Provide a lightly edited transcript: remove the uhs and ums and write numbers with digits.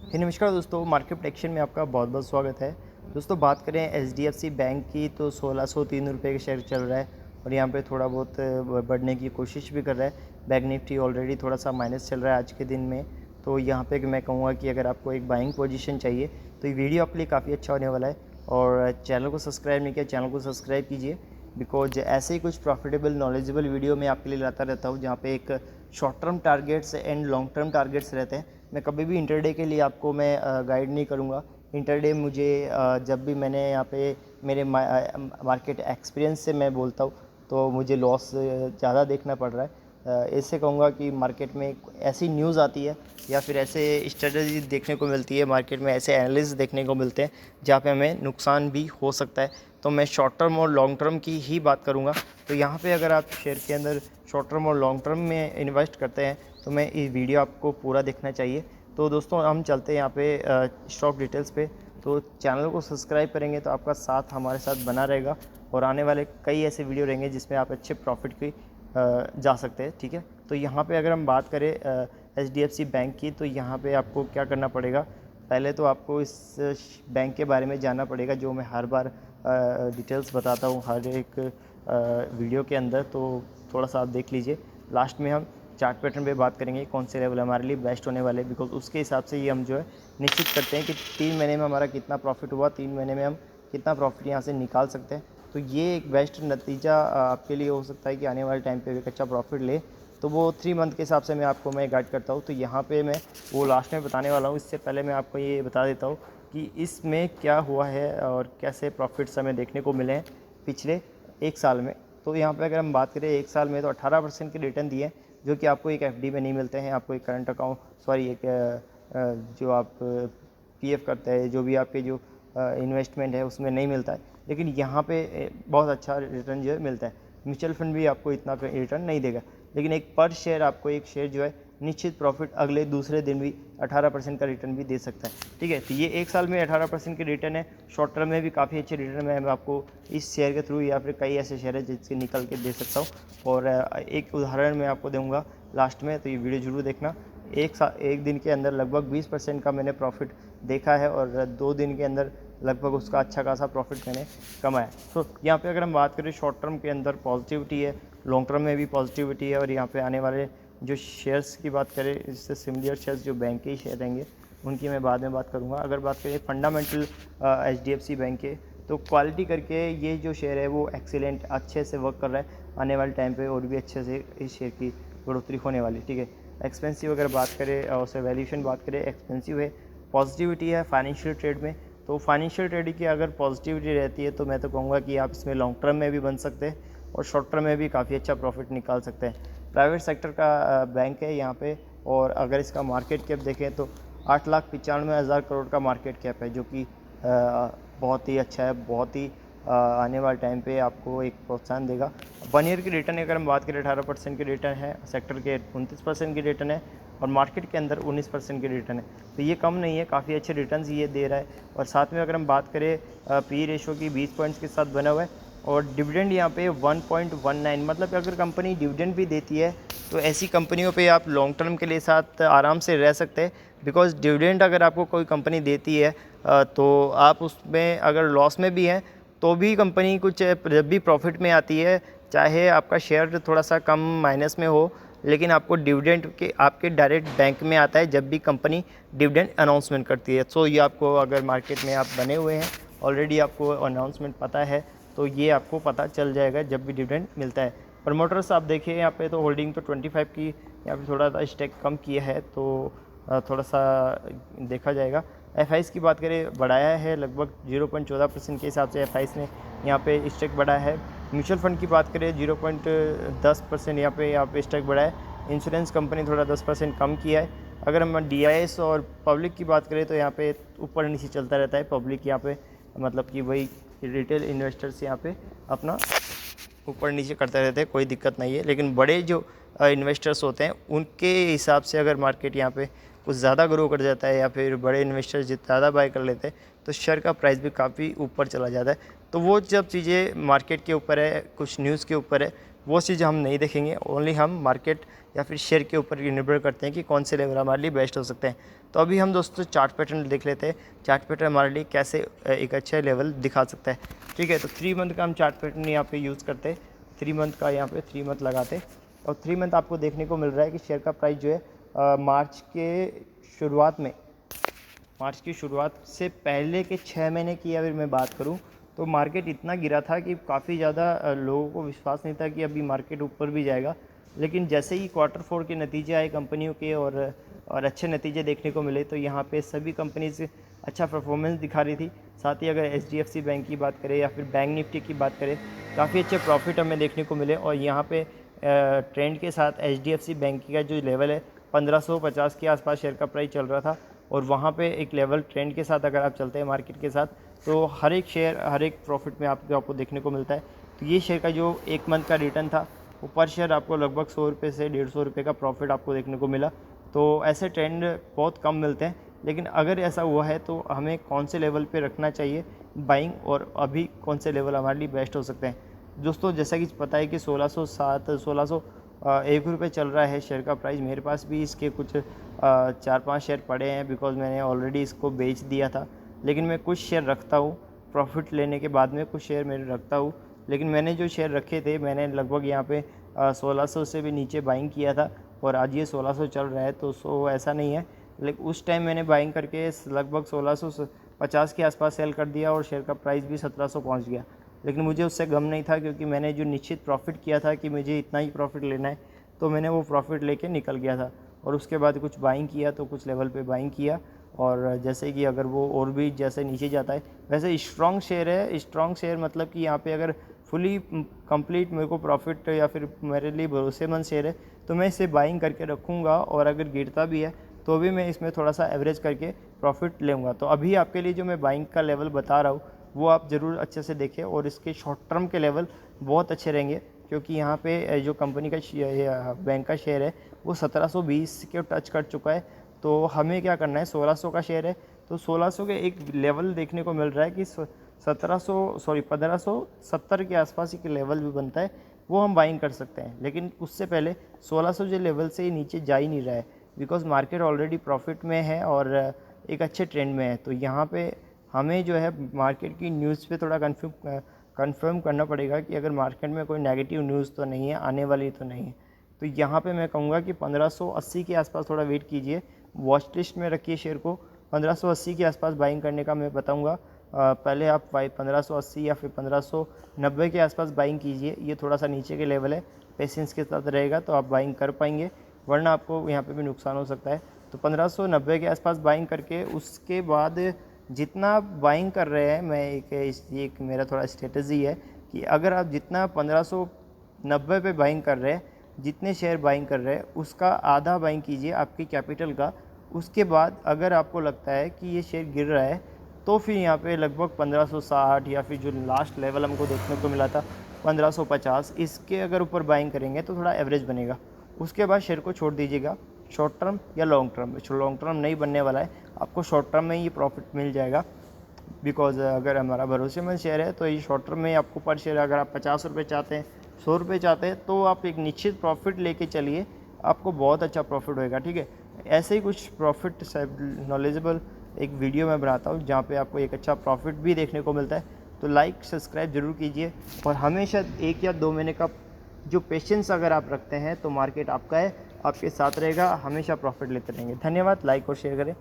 नमस्कार दोस्तों, market prediction में आपका बहुत बहुत स्वागत है। दोस्तों बात करें एचडीएफसी बैंक की तो 1603 रुपये का शेयर चल रहा है और यहाँ पे थोड़ा बहुत बढ़ने की कोशिश भी कर रहा है। बैंक निफ्टी ऑलरेडी थोड़ा सा माइनस चल रहा है आज के दिन में। तो यहाँ पे मैं कहूँगा कि अगर आपको एक बाइंग पोजीशन चाहिए तो ये वीडियो आपके लिए काफ़ी अच्छा होने वाला है। और चैनल को सब्सक्राइब नहीं किया, चैनल को सब्सक्राइब कीजिए, बिकॉज ऐसे ही कुछ प्रॉफिटेबल नॉलेजेबल वीडियो मैं आपके लिए लाता रहता हूँ जहाँ पे एक short term targets and long term targets रहते हैं। मैं कभी भी इंटरडे के लिए आपको मैं गाइड नहीं करूँगा। इंटरडे मुझे जब भी मैंने यहाँ पे मेरे मार्केट एक्सपीरियंस से मैं बोलता हूँ तो मुझे लॉस ज़्यादा देखना पड़ रहा है। ऐसे कहूँगा कि मार्केट में ऐसी न्यूज़ आती है या फिर ऐसे स्ट्रेटजी देखने को मिलती है, मार्केट में ऐसे एनालिस्ट देखने को मिलते हैं जहाँ पे हमें नुकसान भी हो सकता है। तो मैं शॉर्ट टर्म और लॉन्ग टर्म की ही बात करूँगा। तो यहाँ पे अगर आप शेयर के अंदर शॉर्ट टर्म और लॉन्ग टर्म में इन्वेस्ट करते हैं तो मैं ये वीडियो आपको पूरा देखना चाहिए। तो दोस्तों हम चलते हैं यहाँ पे स्टॉक डिटेल्स पे। तो चैनल को सब्सक्राइब करेंगे तो आपका साथ हमारे साथ बना रहेगा और आने वाले कई ऐसे वीडियो रहेंगे जिसमें आप अच्छे प्रॉफिट की जा सकते हैं। ठीक है, तो यहाँ पे अगर हम बात करें एचडीएफसी बैंक की तो यहाँ पे आपको क्या करना पड़ेगा। पहले तो आपको इस बैंक के बारे में जानना पड़ेगा, जो मैं हर बार डिटेल्स बताता हूँ हर एक वीडियो के अंदर। तो थोड़ा सा आप देख लीजिए। लास्ट में हम चार्ट पैटर्न पे बात करेंगे, कौन से लेवल हमारे लिए बेस्ट होने वाले, बिकॉज उसके हिसाब से ये हम जो है निश्चित करते हैं कि 3 महीने में हमारा कितना प्रॉफिट हुआ, 3 महीने में हम कितना प्रॉफिट यहाँ से निकाल सकते हैं। तो ये एक बेस्ट नतीजा आपके लिए हो सकता है कि आने वाले टाइम पे एक अच्छा प्रॉफिट ले। तो वो 3 मंथ के हिसाब से मैं गाइड करता हूँ। तो यहाँ पे मैं वो लास्ट में बताने वाला हूँ। इससे पहले मैं आपको ये बता देता हूँ कि इसमें क्या हुआ है और कैसे प्रॉफिट्स हमें देखने को मिले हैं पिछले 1 साल में। तो यहाँ पे अगर हम बात करें 1 साल में तो 18% के रिटर्न दिए, जो कि आपको एक एफडी में नहीं मिलते हैं। आपको एक करंट अकाउंट जो आप पीएफ करते हैं, जो भी आपके जो इन्वेस्टमेंट है उसमें नहीं मिलता है। लेकिन यहाँ पे बहुत अच्छा रिटर्न जो है मिलता है। म्यूचुअल फंड भी आपको इतना रिटर्न नहीं देगा, लेकिन एक पर शेयर आपको एक शेयर जो है निश्चित प्रॉफिट अगले दूसरे दिन भी 18% का रिटर्न भी दे सकता है। ठीक है, तो ये 1 साल में 18% के रिटर्न है। शॉर्ट टर्म में भी काफ़ी अच्छे रिटर्न मैं आपको इस शेयर के थ्रू या फिर कई ऐसे शेयर है जिससे निकल के दे सकता हूँ। और एक उदाहरण मैं आपको दूंगा लास्ट में, तो ये वीडियो जरूर देखना। एक दिन के अंदर लगभग 20% का मैंने प्रॉफिट देखा है और 2 दिन के अंदर लगभग उसका अच्छा खासा प्रॉफिट मैंने कमाया। तो यहाँ पे अगर हम बात करें शॉर्ट टर्म के अंदर पॉजिटिविटी है, लॉन्ग टर्म में भी पॉजिटिविटी है। और यहाँ पे आने वाले जो शेयर्स की बात करें, इससे सिमिलर शेयर्स जो बैंक के ही शेयर रहेंगे उनकी मैं बाद में बात करूँगा। अगर बात करें फंडामेंटल एचडीएफसी बैंक के, तो क्वालिटी करके ये जो शेयर है वो एक्सीलेंट अच्छे से वर्क कर रहा है। आने वाले टाइम पे और भी अच्छे से इस शेयर की बढ़ोतरी होने वाली। ठीक है, एक्सपेंसिव अगर बात करें और उससे वैल्यूएशन बात करें, एक्सपेंसिव है। पॉजिटिविटी है फाइनेंशियल ट्रेड में, तो फाइनेंशियल ट्रेडिंग की अगर पॉजिटिविटी रहती है तो मैं तो कहूँगा कि आप इसमें लॉन्ग टर्म में भी बन सकते हैं और शॉर्ट टर्म में भी काफ़ी अच्छा प्रॉफिट निकाल सकते हैं। प्राइवेट सेक्टर का बैंक है यहाँ पे, और अगर इसका मार्केट कैप देखें तो 8,95,000 करोड़ का मार्केट कैप है, जो कि बहुत ही अच्छा है। बहुत ही आने वाले टाइम पे आपको एक प्रोत्साहन देगा। 1 ईयर की रिटर्न अगर हम बात करें 18% की रिटर्न है, सेक्टर के 29% की रिटर्न है और मार्केट के अंदर 19% की रिटर्न है। तो ये कम नहीं है, काफ़ी अच्छे रिटर्न्स ये दे रहा है। और साथ में अगर हम बात करें पी रेशो की 20 पॉइंट्स के साथ बना हुआ है और डिविडेंड यहाँ पे 1.19, मतलब अगर कंपनी डिविडेंड भी देती है तो ऐसी कंपनियों पे आप लॉन्ग टर्म के लिए साथ आराम से रह सकते हैं। बिकॉज डिविडेंड अगर आपको कोई कंपनी देती है तो आप उसमें अगर लॉस में भी हैं तो भी कंपनी कुछ जब भी प्रॉफिट में आती है, चाहे आपका शेयर थोड़ा सा कम माइनस में हो, लेकिन आपको डिविडेंड के आपके डायरेक्ट बैंक में आता है जब भी कंपनी डिविडेंड अनाउंसमेंट करती है। सो ये आपको अगर मार्केट में आप बने हुए हैं ऑलरेडी, आपको अनाउंसमेंट पता है, तो ये आपको पता चल जाएगा जब भी डिविडेंड मिलता है। प्रमोटर्स आप देखिए यहाँ पे तो होल्डिंग तो 25 की यहाँ पे थोड़ा सा स्टेक कम किया है, तो थोड़ा सा देखा जाएगा। एफ की बात करें बढ़ाया है लगभग 0.14% के हिसाब से एफ ने यहाँ पे स्टेक बढ़ाया है। म्यूचुअल फंड की बात करें 0.10% यहाँ पे स्टेक बढ़ा है। इंश्योरेंस कंपनी थोड़ा 10% कम किया है। अगर हम डीआईएस और पब्लिक की बात करें तो यहाँ पे ऊपर नीचे चलता रहता है। पब्लिक यहाँ पे मतलब कि वही रिटेल इन्वेस्टर्स यहाँ पे अपना ऊपर नीचे करते रहते हैं, कोई दिक्कत नहीं है। लेकिन बड़े जो इन्वेस्टर्स होते हैं उनके हिसाब से अगर मार्केट यहाँ पे कुछ ज़्यादा ग्रो कर जाता है या फिर बड़े इन्वेस्टर्स ज़्यादा बाय कर लेते हैं तो शेयर का प्राइस भी काफ़ी ऊपर चला जाता है। तो वो जब चीज़ें मार्केट के ऊपर है, कुछ न्यूज़ के ऊपर है, वो चीज़ हम नहीं देखेंगे। ओनली हम मार्केट या फिर शेयर के ऊपर निर्भर करते हैं कि कौन से लेवल हमारे लिए बेस्ट हो सकते हैं। तो अभी हम दोस्तों चार्ट पैटर्न देख लेते हैं, चार्ट पैटर्न हमारे लिए कैसे एक अच्छा लेवल दिखा सकता है। ठीक है, तो 3 मंथ का हम चार्ट पैटर्न यहाँ पे यूज़ करते हैं। 3 मंथ का यहाँ पे 3 मंथ लगाते और 3 मंथ आपको देखने को मिल रहा है कि शेयर का प्राइस जो है मार्च की शुरुआत से पहले के 6 महीने की अगर मैं बात करूं तो मार्केट इतना गिरा था कि काफ़ी ज़्यादा लोगों को विश्वास नहीं था कि अभी मार्केट ऊपर भी जाएगा। लेकिन जैसे ही Q4 के नतीजे आए कंपनियों के और अच्छे नतीजे देखने को मिले, तो यहाँ पे सभी कंपनीज अच्छा परफॉर्मेंस दिखा रही थी। साथ ही अगर HDFC बैंक की बात करें या फिर बैंक निफ्टी की बात करें, काफ़ी अच्छे प्रॉफिट हमें देखने को मिले। और यहाँ पे ट्रेंड के साथ HDFC बैंक का जो लेवल है 1550 के आसपास शेयर का प्राइस चल रहा था, और वहाँ पे एक लेवल ट्रेंड के साथ अगर आप चलते हैं मार्केट के साथ, तो हर एक शेयर हर एक प्रॉफिट में आपको देखने को मिलता है। तो ये शेयर का जो 1 मंथ का रिटर्न था वो पर शेयर आपको लगभग 100 रुपये से 150 रुपये का प्रॉफिट आपको देखने को मिला। तो ऐसे ट्रेंड बहुत कम मिलते हैं, लेकिन अगर ऐसा हुआ है तो हमें कौन से लेवल पे रखना चाहिए बाइंग, और अभी कौन से लेवल हमारे लिए बेस्ट हो सकते हैं। दोस्तों जैसा कि पता है कि 1601 रुपये चल रहा है शेयर का प्राइस। मेरे पास भी इसके कुछ 4-5 शेयर पड़े हैं, बिकॉज़ मैंने ऑलरेडी इसको बेच दिया था। लेकिन मैं कुछ शेयर रखता हूँ प्रॉफिट लेने के बाद में, कुछ शेयर मैं रखता हूँ। लेकिन मैंने जो शेयर रखे थे मैंने लगभग यहाँ पे 1600 से भी नीचे बाइंग किया था, और आज ये 1600 चल रहा है। तो ऐसा नहीं है, लेकिन उस टाइम मैंने बाइंग करके लगभग 1650 के आसपास सेल कर दिया और शेयर का प्राइस भी 1700 पहुँच गया। लेकिन मुझे उससे गम नहीं था, क्योंकि मैंने जो निश्चित प्रॉफिट किया था कि मुझे इतना ही प्रॉफिट लेना है, तो मैंने वो प्रॉफिट लेके निकल गया था। और उसके बाद कुछ बाइंग किया, तो कुछ लेवल पे बाइंग किया, और जैसे कि अगर वो और भी जैसे नीचे जाता है, वैसे स्ट्रॉन्ग शेयर है। स्ट्रॉन्ग शेयर मतलब कि यहाँ पे अगर फुली कंप्लीट मेरे को प्रॉफिट या फिर मेरे लिए भरोसेमंद शेयर है तो मैं इसे बाइंग करके रखूँगा, और अगर गिरता भी है तो भी मैं इसमें थोड़ा सा एवरेज करके प्रॉफिट लूँगा। तो अभी आपके लिए जो मैं बाइंग का लेवल बता रहा हूँ वो आप ज़रूर अच्छे से देखें, और इसके शॉर्ट टर्म के लेवल बहुत अच्छे रहेंगे, क्योंकि यहाँ पे जो कंपनी का बैंक का शेयर है वो 1720 के टच कर चुका है। तो हमें क्या करना है, 1600 का शेयर है तो 1600 के एक लेवल देखने को मिल रहा है कि 1570 के आसपास एक लेवल भी बनता है, वो हम बाइंग कर सकते हैं। लेकिन उससे पहले 1600 जो लेवल से नीचे जा ही नहीं रहा है, बिकॉज़ मार्केट ऑलरेडी प्रॉफिट में है और एक अच्छे ट्रेंड में है। तो यहाँ पे हमें जो है मार्केट की न्यूज़ पे थोड़ा कंफर्म करना पड़ेगा कि अगर मार्केट में कोई नेगेटिव न्यूज़ तो नहीं है, आने वाली तो नहीं है। तो यहाँ पे मैं कहूँगा कि 1580 के आसपास थोड़ा वेट कीजिए, वॉच लिस्ट में रखिए शेयर को। 1580 के आसपास बाइंग करने का मैं बताऊँगा। पहले आप 1580 या फिर 1590 के आसपास बाइंग कीजिए। ये थोड़ा सा नीचे के लेवल है, पेशेंस के साथ रहेगा तो आप बाइंग कर पाएंगे, वरना आपको यहाँ पे भी नुकसान हो सकता है। तो 1590 के आसपास बाइंग करके उसके बाद जितना आप बाइंग कर रहे हैं, मैं एक मेरा थोड़ा स्ट्रेटजी है कि अगर आप जितना 1590 पे बाइंग कर रहे हैं, जितने शेयर बाइंग कर रहे हैं उसका आधा बाइंग कीजिए आपकी कैपिटल का। उसके बाद अगर आपको लगता है कि ये शेयर गिर रहा है तो फिर यहाँ पे लगभग 1560 या फिर जो लास्ट लेवल हमको देखने को मिला था 1550, इसके अगर ऊपर बाइंग करेंगे तो थोड़ा एवरेज बनेगा। उसके बाद शेयर को छोड़ दीजिएगा, शॉर्ट टर्म या लॉन्ग टर्म। लॉन्ग टर्म नहीं बनने वाला है, आपको शॉर्ट टर्म में ही प्रॉफिट मिल जाएगा, बिकॉज़ अगर हमारा भरोसेमंद शेयर है तो ये शॉर्ट टर्म में आपको पर शेयर अगर आप 50 रुपये चाहते हैं, 100 रुपये चाहते हैं, तो आप एक निश्चित प्रॉफिट लेके चलिए, आपको बहुत अच्छा प्रॉफिट होएगा। ठीक है, ऐसे ही कुछ प्रॉफिट नॉलेजेबल एक वीडियो मैं बनाता हूँ जहाँ पे आपको एक अच्छा प्रॉफिट भी देखने को मिलता है। तो लाइक सब्सक्राइब ज़रूर कीजिए, और हमेशा 1 या 2 महीने का जो पेशेंस अगर आप रखते हैं तो मार्केट आपका है, आपके साथ रहेगा, हमेशा प्रॉफिट लेते रहेंगे। धन्यवाद, लाइक और शेयर करें।